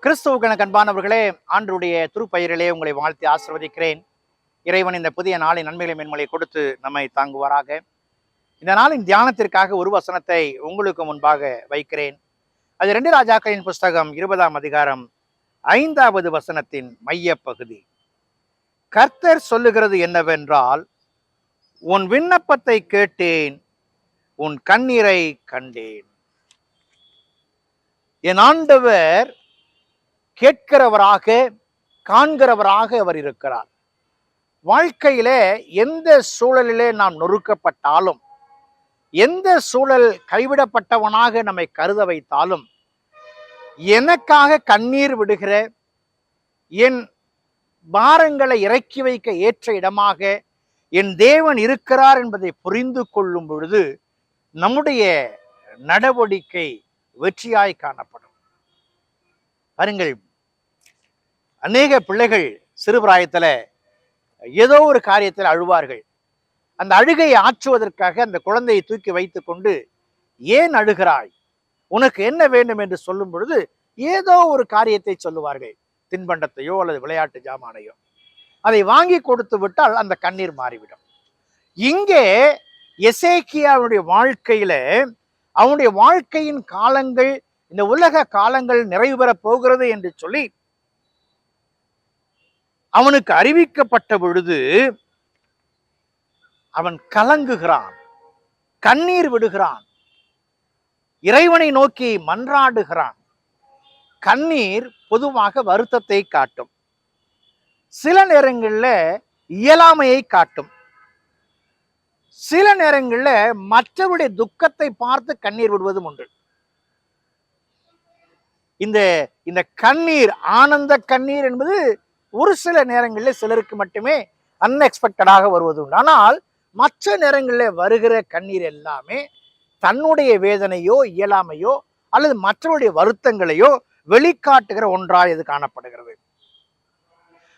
கிறிஸ்துவுக்கு அன்பானவர்களே, ஆண்டருடைய திருப்பெயரிலே உங்களை வாழ்த்தி ஆசிர்வதிக்கிறேன். இறைவன் இந்த புதிய நாளின் நன்மைகளை மேன்மையை கொடுத்து நம்மை தாங்குவாராக. இந்த நாளின் தியானத்திற்காக ஒரு வசனத்தை உங்களுக்கு முன்பாக வைக்கிறேன். அது 2 ராஜாக்களின் புஸ்தகம் 20ஆம் அதிகாரம் 5வது வசனத்தின் மைய பகுதி. கர்த்தர் சொல்லுகிறது என்னவென்றால், உன் விண்ணப்பத்தை கேட்டேன், உன் கண்ணீரை கண்டேன். என் ஆண்டவர் கேட்கிறவராக, காண்கிறவராக அவர் இருக்கிறார். வாழ்க்கையிலே எந்த சூழலிலே நாம் நொறுக்கப்பட்டாலும், எந்த சூழல் கைவிடப்பட்டவனாக நம்மை கருத வைத்தாலும், எனக்காக கண்ணீர் விடுகிற, என் பாரங்களை இறக்கி வைக்க ஏற்ற இடமாக என் தேவன் இருக்கிறார் என்பதை புரிந்து கொள்ளும் பொழுது நம்முடைய நடவடிக்கை வெற்றியாய் காணப்படும். பாருங்கள், அநேக பிள்ளைகள் சிறுபிராயத்துல ஏதோ ஒரு காரியத்தில் அழுவார்கள். அந்த அழுகையை ஆற்றுவதற்காக அந்த குழந்தையை தூக்கி வைத்துக் கொண்டு, ஏன் அழுகிறாய், உனக்கு என்ன வேண்டும் என்று சொல்லும் பொழுது ஏதோ ஒரு காரியத்தை சொல்லுவார்கள். தின்பண்டத்தையோ அல்லது விளையாட்டு ஜாமானையோ. அதை வாங்கி கொடுத்து விட்டால் அந்த கண்ணீர் மாறிவிடும். இங்கே எசேக்கியாவுடைய வாழ்க்கையில அவனுடைய வாழ்க்கையின் காலங்கள், இந்த உலக காலங்கள் நிறைவு பெற போகிறது என்று சொல்லி அவனுக்கு அறிவிக்கப்பட்ட பொழுது அவன் கலங்குகிறான், கண்ணீர் விடுகிறான், இறைவனை நோக்கி மன்றாடுகிறான். கண்ணீர் பொதுவாக வருத்தத்தை காட்டும், சில நேரங்களில் இயலாமையை காட்டும், சில நேரங்களில் மற்றவருடைய துக்கத்தை பார்த்து கண்ணீர் விடுவதும் உண்டு. இந்த கண்ணீர், ஆனந்த கண்ணீர் என்பது ஒரு சில நேரங்களில் சிலருக்கு மட்டுமே அன்எக்ஸ்பெக்டடாக வருவது உண்டு. ஆனால் மற்ற நேரங்களில் வருகிற கண்ணீர் எல்லாமே தன்னுடைய வேதனையோ இயலாமையோ அல்லது மற்றவருடைய வருத்தங்களையோ வெளிக்காட்டுகிற ஒன்றாய் இது காணப்படுகிறது.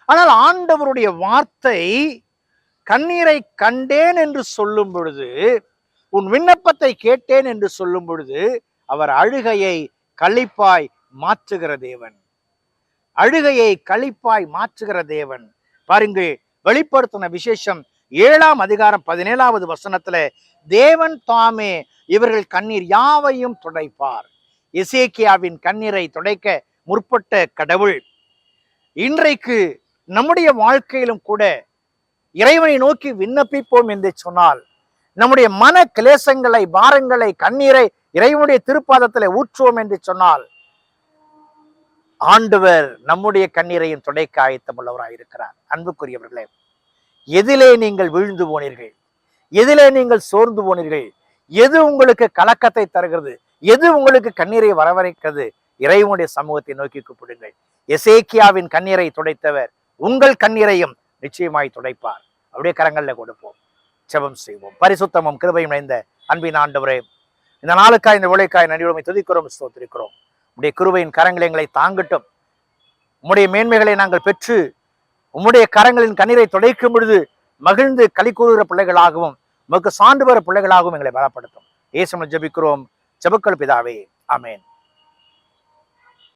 ஆனால் ஆண்டவருடைய வார்த்தை கண்ணீரை கண்டேன் என்று சொல்லும் பொழுது, உன் விண்ணப்பத்தை கேட்டேன் என்று சொல்லும் பொழுது, அவர் அழுகையை களிப்பாய் மாற்றுகிற தேவன், அழுகையை களிப்பாய் மாற்றுகிற தேவன். பாருங்கள், வெளிப்படுத்தின விசேஷம் 7ஆம் அதிகாரம் 17வது வசனத்துல, தேவன் தாமே இவர்கள் கண்ணீர் யாவையும் துடைப்பார். எசேக்கியாவின் கண்ணீரை துடைக்க முற்பட்ட கடவுள் இன்றைக்கு நம்முடைய வாழ்க்கையிலும் கூட இறைவனை நோக்கி விண்ணப்பிப்போம் என்று சொன்னால், நம்முடைய மன கிளேசங்களை, பாரங்களை, கண்ணீரை இறைவனுடைய திருப்பாதத்தில் ஊற்றுவோம் என்று சொன்னால், ஆண்டவர் நம்முடைய கண்ணீரையும் துடைக்க ஆயத்தமுள்ளவராயிருக்கிறார். அன்புக்குரியவர்களே, எதிலே நீங்கள் வீழ்ந்து போனீர்கள், எதிலே நீங்கள் சோர்ந்து போனீர்கள், எது உங்களுக்கு கலக்கத்தை தருகிறது, எது உங்களுக்கு கண்ணீரை வரவழைக்கிறது, இறைவனுடைய சமூகத்தை நோக்கி கூப்பிடுங்கள். எசேக்கியாவின் கண்ணீரை துடைத்தவர் உங்கள் கண்ணீரையும் நிச்சயமாய் துடைப்பார். அப்படியே கரங்கள்ல கொடுப்போம், ஜெபம் செய்வோம். பரிசுத்தமும் கிருபையும் நிறைந்த அன்பின் ஆண்டவரே, இந்த நாளுக்காய், இந்த உழைக்காய் நன்றியுடைமை துதிக்கிறோம், ஸ்தோத்திரிக்கிறோம். உம்முடைய கிருபையின் கரங்கள் எங்களை தாங்கட்டும். உம்முடைய மேன்மைகளை நாங்கள் பெற்று உம்முடைய கரங்களின் கண்ணீரை துடைக்கும் பொழுது மகிழ்ந்து களி கூறுகிற பிள்ளைகளாகவும் உமக்கு சான்று பெற பிள்ளைகளாகவும் எங்களை பலப்படுத்தும். இயேசுவில் ஜெபிக்கிறோம், ஜெபங்கள் பிதாவே, ஆமென்.